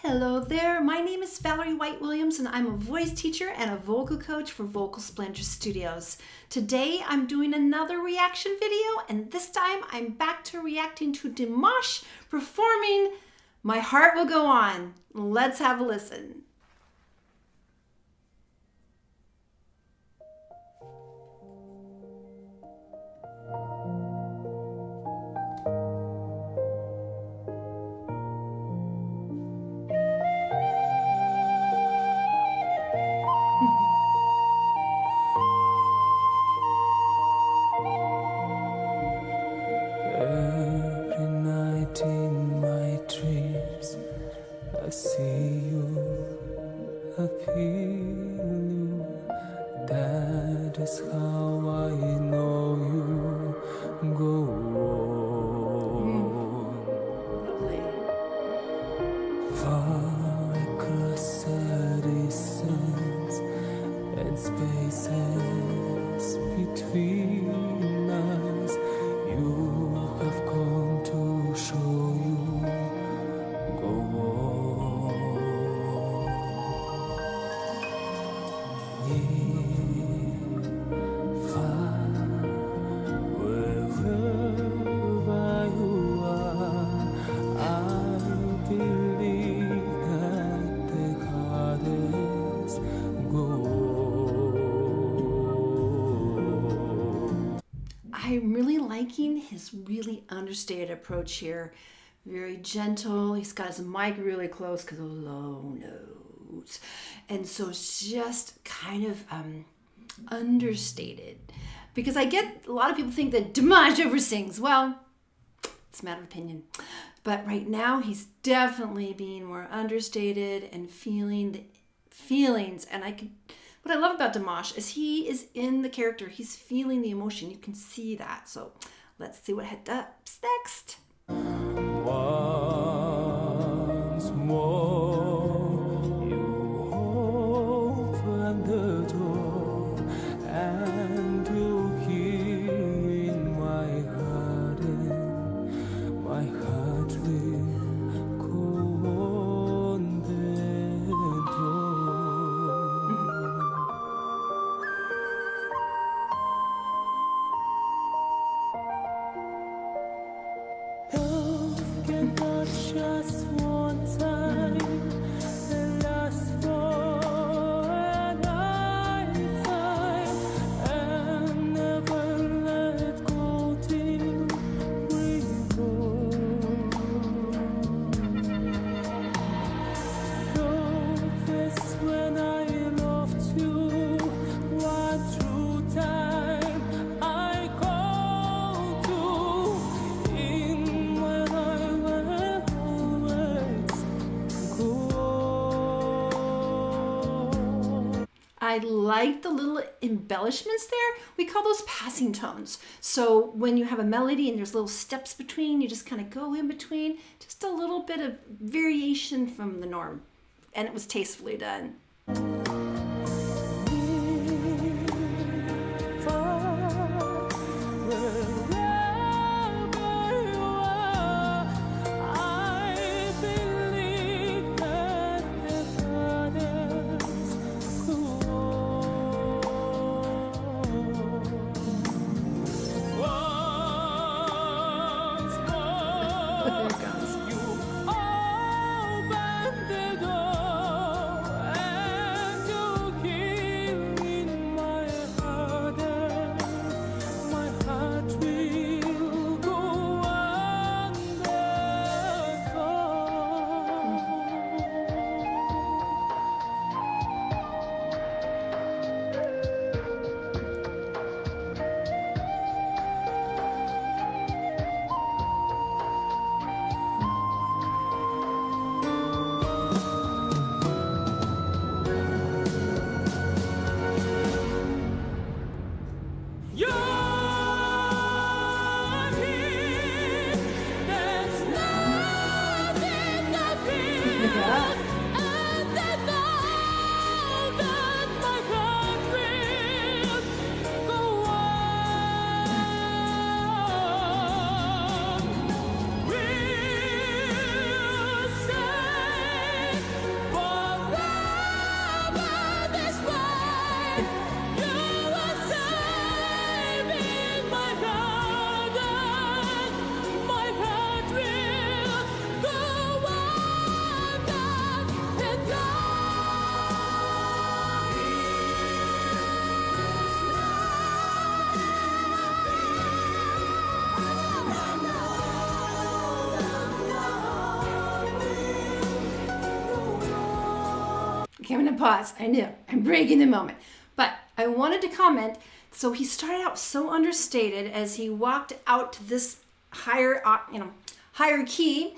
Hello there, my name is Valerie White Williams and I'm a voice teacher and a vocal coach for Vocal Splendor Studios. Today I'm doing another reaction video and this time I'm back to reacting to Dimash performing My Heart Will Go On. Let's have a listen. Every night in my dreams, I see you, I feel you. That is how I know you go on. Far across the distance and spaces between us, you have come to show you go on. Near, far, wherever you are, I believe that the hardest go on. I'm really liking his really understated approach here. Very gentle. He's got his mic really close because of low notes. And so it's just kind of understated. Because I get a lot of people think that Dimash oversings. Well, it's a matter of opinion. But right now he's definitely being more understated and feeling the feelings. And what I love about Dimash is he is in the character. He's feeling the emotion. You can see that. So let's see what happens next. Once more, you open the door, and you hear in my heart, and my heart will go on the door. Love can touch us one time and last for a lifetime, and never let go till we go. Love is when I loved you, one true time I called to. In when I will always go on. I like the little embellishments there. We call those passing tones. So when you have a melody and there's little steps between, you just kind of go in between, just a little bit of variation from the norm. And it was tastefully done. There it goes. Okay, I'm gonna pause. I knew. I'm breaking the moment. But I wanted to comment. So he started out so understated as he walked out to this higher key.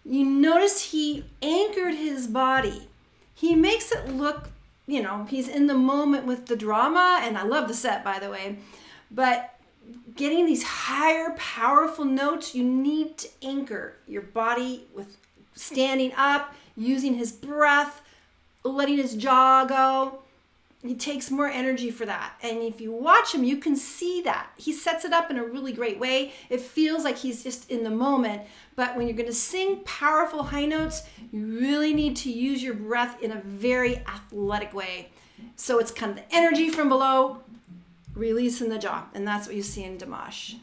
You notice he anchored his body. He makes it look, he's in the moment with the drama, and I love the set, by the way. But getting these higher, powerful notes, you need to anchor your body with standing up, using his breath, letting his jaw go. He takes more energy for that. And if you watch him, you can see that. He sets it up in a really great way. It feels like he's just in the moment. But when you're going to sing powerful high notes, you really need to use your breath in a very athletic way. So it's kind of the energy from below, releasing the jaw. And that's what you see in Dimash.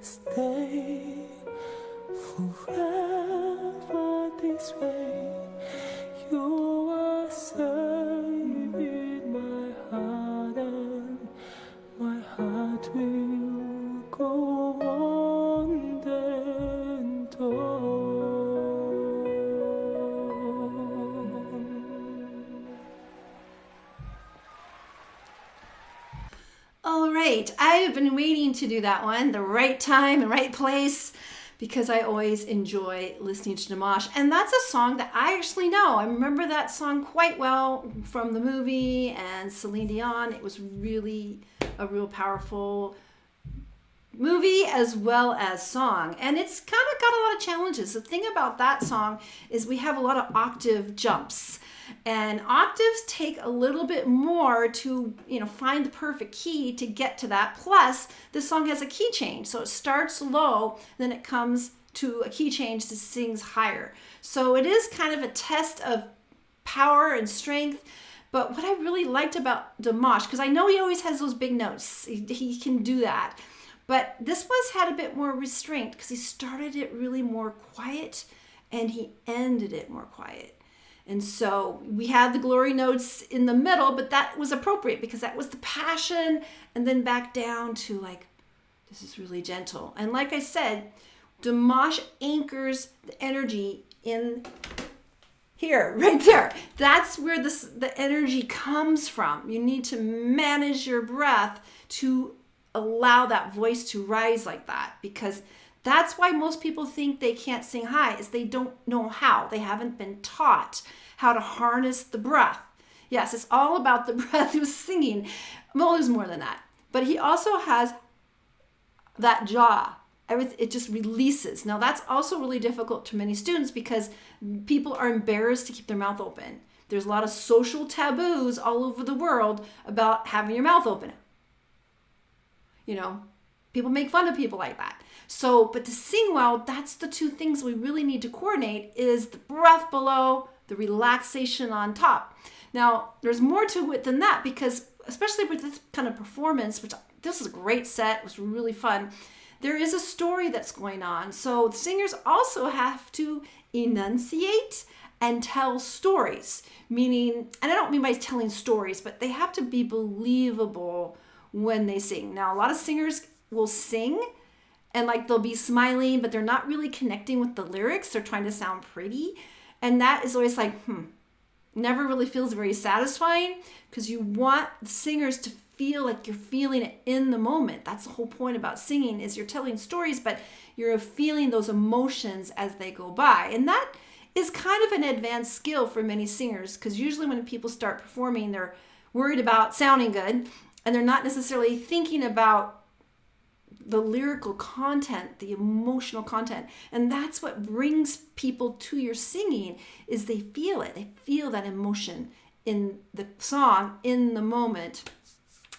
Stay forever this way. You are saving my heart, and my heart will go on and on. All right, I've been waiting to do that one, the right time and right place, because I always enjoy listening to Dimash. And that's a song that I actually know. I remember that song quite well from the movie and Celine Dion. It was really a real powerful movie as well as song. And it's kind of got a lot of challenges. The thing about that song is we have a lot of octave jumps. And octaves take a little bit more to, find the perfect key to get to that. Plus, this song has a key change. So it starts low, then it comes to a key change that sings higher. So it is kind of a test of power and strength. But what I really liked about Dimash, because I know he always has those big notes. He can do that. But this had a bit more restraint because he started it really more quiet and he ended it more quiet. And so we had the glory notes in the middle, but that was appropriate because that was the passion, and then back down to this is really gentle. And like I said, Dimash anchors the energy in here, right there. That's where the energy comes from. You need to manage your breath to allow that voice to rise like that, because that's why most people think they can't sing high, is they don't know how. They haven't been taught how to harness the breath. Yes, it's all about the breath who's singing. Well, there's more than that. But he also has that jaw. It just releases. Now, that's also really difficult to many students because people are embarrassed to keep their mouth open. There's a lot of social taboos all over the world about having your mouth open. People make fun of people like that. So, but to sing well, that's the two things we really need to coordinate, is the breath below, the relaxation on top. Now, there's more to it than that, because especially with this kind of performance, which this is a great set, it was really fun, there is a story that's going on. So the singers also have to enunciate and tell stories, meaning, and I don't mean by telling stories, but they have to be believable when they sing. Now, a lot of singers will sing and they'll be smiling, but they're not really connecting with the lyrics. They're trying to sound pretty. And that is always never really feels very satisfying, because you want the singers to feel like you're feeling it in the moment. That's the whole point about singing, is you're telling stories, but you're feeling those emotions as they go by. And that is kind of an advanced skill for many singers, because usually when people start performing, they're worried about sounding good, and they're not necessarily thinking about the lyrical content, the emotional content. And that's what brings people to your singing, is they feel it. They feel that emotion in the song, in the moment.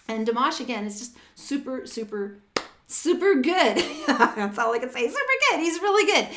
And Dimash, again, is just super, super, super good. That's all I can say. Super good. He's really good.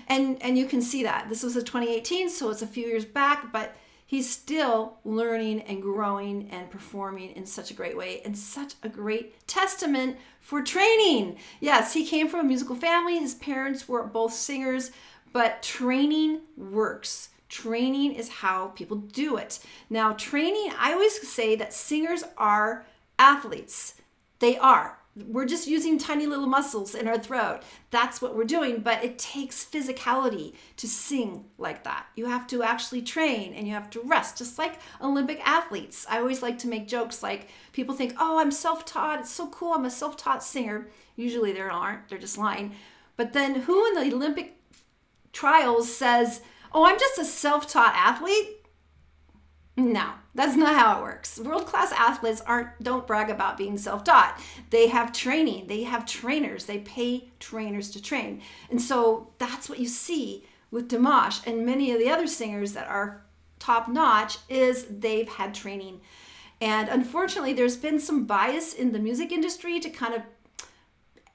And you can see that. This was a 2018, so it's a few years back, but he's still learning and growing and performing in such a great way, and such a great testament for training. Yes, he came from a musical family. His parents were both singers, but training works. Training is how people do it. Now, training, I always say that singers are athletes. They are. We're just using tiny little muscles in our throat. That's what we're doing, but it takes physicality to sing like that. You have to actually train and you have to rest, just like Olympic athletes. I always like to make jokes like people think, oh, I'm self-taught. It's so cool. I'm a self-taught singer. Usually they aren't. They're just lying. But then who in the Olympic trials says, oh, I'm just a self-taught athlete? No, that's not how it works. World-class athletes don't brag about being self-taught. They have training. They have trainers. They pay trainers to train. And so that's what you see with Dimash and many of the other singers that are top-notch is they've had training. And unfortunately, there's been some bias in the music industry to kind of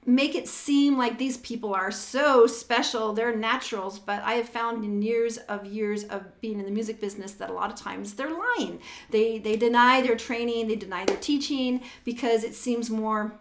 make it seem like these people are so special, they're naturals, but I have found in years of being in the music business that a lot of times they're lying. They deny their training, they deny their teaching because it seems more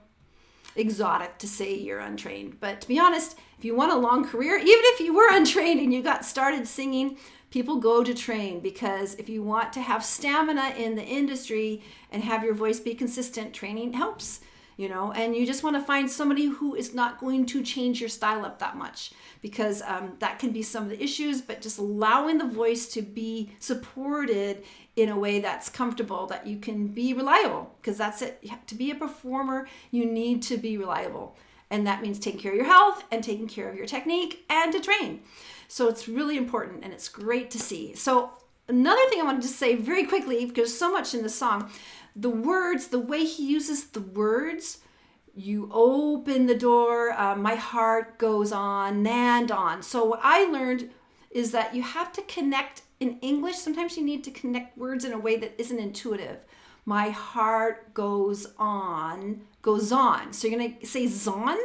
exotic to say you're untrained. But to be honest, if you want a long career, even if you were untrained and you got started singing, people go to train, because if you want to have stamina in the industry and have your voice be consistent, training helps. And you just want to find somebody who is not going to change your style up that much, because that can be some of the issues, but just allowing the voice to be supported in a way that's comfortable, that you can be reliable, because that's it. To be a performer, you need to be reliable. And that means taking care of your health and taking care of your technique and to train. So it's really important and it's great to see. So another thing I wanted to say very quickly, because there's so much in the song, the words, the way he uses the words, you open the door, my heart goes on and on. So what I learned is that you have to connect in English. Sometimes you need to connect words in a way that isn't intuitive. My heart goes on, goes on. So you're going to say zon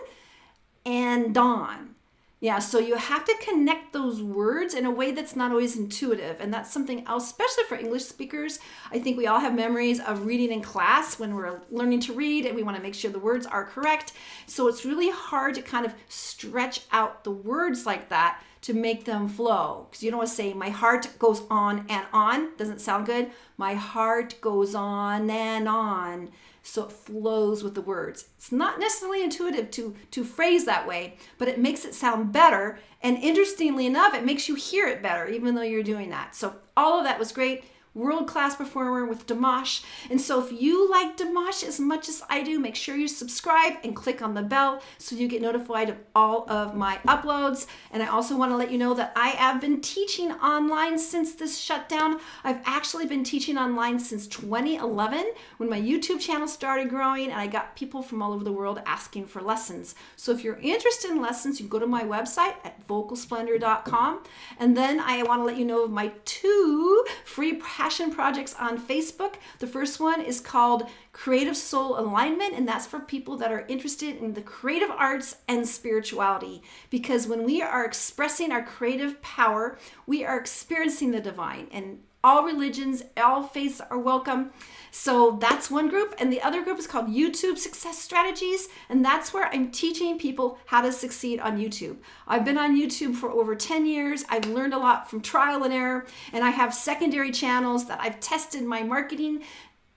and on. Yeah, so you have to connect those words in a way that's not always intuitive. And that's something else, especially for English speakers. I think we all have memories of reading in class when we're learning to read and we want to make sure the words are correct. So it's really hard to kind of stretch out the words like that to make them flow. Because you don't want to say, my heart goes on and on. Doesn't sound good. My heart goes on and on. So it flows with the words. It's not necessarily intuitive to phrase that way, but it makes it sound better. And interestingly enough, it makes you hear it better, even though you're doing that. So all of that was great. World-class performer with Dimash. And so if you like Dimash as much as I do, make sure you subscribe and click on the bell so you get notified of all of my uploads. And I also want to let you know that I have been teaching online since this shutdown. I've actually been teaching online since 2011 when my YouTube channel started growing and I got people from all over the world asking for lessons. So if you're interested in lessons, you can go to my website at vocalsplendor.com. And then I want to let you know of my 2 free passion projects on Facebook. The first one is called Creative Soul Alignment, and that's for people that are interested in the creative arts and spirituality. Because when we are expressing our creative power, we are experiencing the divine, and all religions, all faiths are welcome. So that's one group. And the other group is called YouTube Success Strategies. And that's where I'm teaching people how to succeed on YouTube. I've been on YouTube for over 10 years. I've learned a lot from trial and error. And I have secondary channels that I've tested my marketing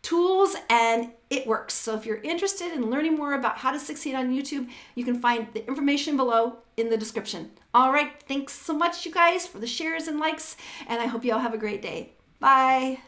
tools and it works. So if you're interested in learning more about how to succeed on YouTube, you can find the information below in the description. All right. Thanks so much, you guys, for the shares and likes. And I hope you all have a great day. Bye.